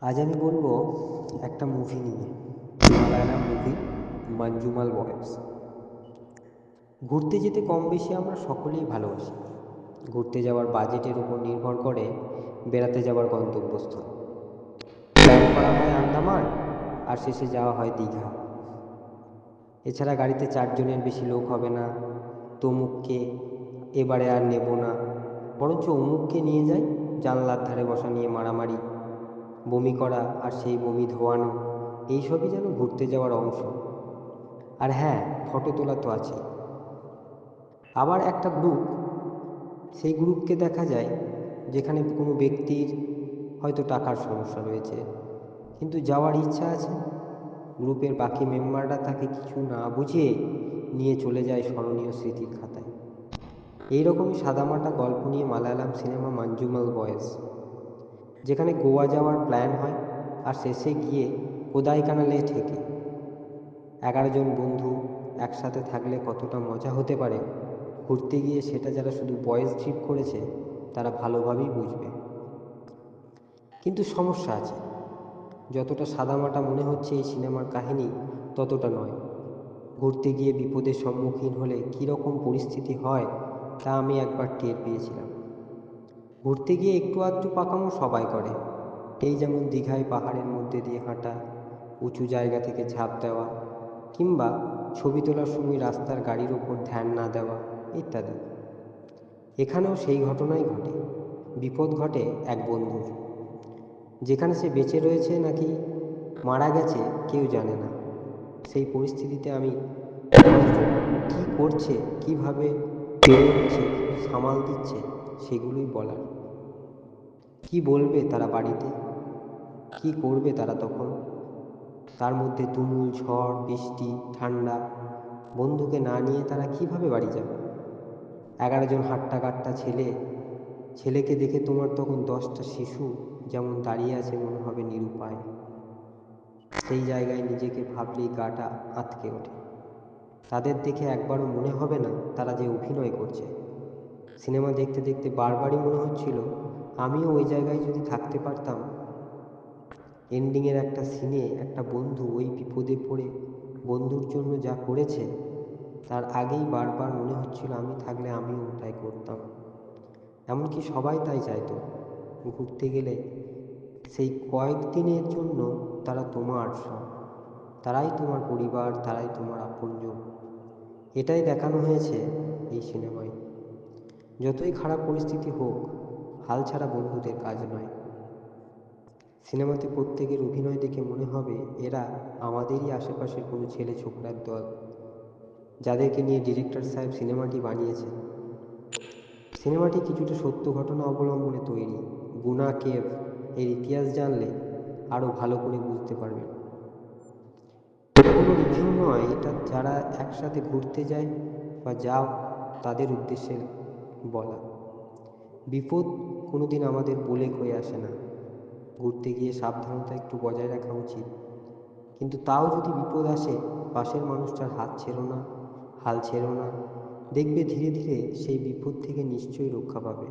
আজ আমি বলবো একটা মুভি নিয়ে, মালায়ালাম মুভি মঞ্জুমাল বয়েজ। ঘুরতে যেতে কম বেশি আমরা সকলেই ভালোবাসি। ঘুরতে যাওয়ার বাজেটের উপর নির্ভর করে বেড়াতে যাওয়ার গন্তব্যস্থল। প্ল্যান করা হয় আন্দামান, আর শেষে যাওয়া হয় দীঘা। এছাড়া গাড়িতে 4 জনের বেশি লোক হবে না, তমুককে এবারে আর নেব না, বরঞ্চ অমুককে নিয়ে যাই, জানলার ধারে বসা নিয়ে মারামারি, বমি করা আর সেই বমি ধোয়ানো, এইসবই যেন ঘুরতে যাওয়ার অংশ। আর হ্যাঁ, ফটো তোলা তো আছেই। আবার একটা গ্রুপ, সেই গ্রুপকে দেখা যায় যেখানে কোনো ব্যক্তির হয়তো টাকার সমস্যা রয়েছে, কিন্তু যাওয়ার ইচ্ছা আছে। গ্রুপের বাকি মেম্বাররা তাকে কিছু না বুঝিয়ে নিয়ে চলে যায় স্মরণীয় স্মৃতির খাতায়। এইরকমই সাদামাটা গল্প নিয়ে মালায়ালাম সিনেমা মঞ্জুমাল বয়েজ, যেখানে গোয়া যাওয়ার প্ল্যান হয় আর শেষে গিয়ে কোদাইকানালে ঠেকে। 11 জন বন্ধু একসাথে থাকলে কতটা মজা হতে পারে, ঘুরতে গিয়ে সেটা যারা শুধু বয়েজ ট্রিপ করেছে তারা ভালোভাবেই বুঝবে। কিন্তু সমস্যা আছে। যতটা সাদামাটা মনে হচ্ছে এই সিনেমার কাহিনী, ততটা নয়। ঘুরতে গিয়ে বিপদের সম্মুখীন হলে কীরকম পরিস্থিতি হয় তা আমি একবার টের পেয়েছিলাম। ঘুরতে গিয়ে একটু আধটু পাকামো সবাই করে। এই যেমন দীঘায় পাহাড়ের মধ্যে দিয়ে হাঁটা, উঁচু জায়গা থেকে ঝাঁপ দেওয়া, কিংবা ছবি তোলার সময় রাস্তার গাড়ির ওপর ধ্যান না দেওয়া, ইত্যাদি। এখানেও সেই ঘটনাই ঘটে। বিপদ ঘটে এক বন্ধুর, যেখানে সে বেঁচে রয়েছে নাকি মারা গেছে কেউ জানে না। সেই পরিস্থিতিতে আমি মানুষজন কি করছে, কিভাবে পেরোচ্ছে, সামাল দিচ্ছে, সেগুলোই বলার। কি বলবে তারা বাড়িতে, কি করবে তারা তখন? তার মধ্যে তুমুল ঝড়, বৃষ্টি, ঠান্ডা। বন্ধুকে না নিয়ে তারা কিভাবে বাড়ি যাবে? 11 জন হাট্টা কাট্টা ছেলে, ছেলেকে দেখে তোমার তখন 10টা শিশু যেমন দাঁড়িয়ে আছে মনে হবে নিরুপায়। সেই জায়গায় নিজেকে ভাবলেই গাটা আঁতকে ওঠে। তাদের দেখে একবারও মনে হবে না তারা যে অভিনয় করছে। সিনেমা দেখতে দেখতে বারবারই মনে হচ্ছিল আমিও ওই জায়গায় যদি থাকতে পারতাম। এন্ডিংয়ের একটা সিনে একটা বন্ধু ওই বিপদে পড়ে বন্ধুর জন্য যা করেছে, তার আগেই বারবার মনে হচ্ছিল আমি থাকলে আমিও ওটাই করতাম। এমনকি সবাই তাই চাইতো। ঘুরতে গেলে সেই কয়েকদিনের জন্য তারা তোমার সব, তারাই তোমার পরিবার, তারাই তোমার আপনজন। এটাই দেখানো হয়েছে এই সিনেমায়। যতই খারাপ পরিস্থিতি হোক, হাল ছাড়া বন্ধুদের কাজ নয়। সিনেমাতে প্রত্যেকের অভিনয় দেখে মনে হবে এরা আমাদেরই আশেপাশের কোনো ছেলে ছোকরার দল, যাদেরকে নিয়ে ডিরেক্টর সাহেব সিনেমাটি বানিয়েছেন। সিনেমাটি কিছুটা সত্য ঘটনা অবলম্বনে তৈরি। গুনা কেভ এর ইতিহাস জানলে আরও ভালো করে বুঝতে পারবেন। এটা কোনো রিভিউ নয়, এটা যারা একসাথে ঘুরতে যায় বা যাও তাদের উদ্দেশ্যে বলা। বিপদ কোনোদিন আমাদের বলে কয়ে আসে না। ঘুরতে গিয়ে সাবধানতা একটু বজায় রাখা উচিত, কিন্তু তাও যদি বিপদ আসে, পাশের মানুষটার হাত ছেড়ো না, হাল ছেড়ো না। দেখবে ধীরে ধীরে সেই বিপদ থেকে নিশ্চয়ই রক্ষা পাবে।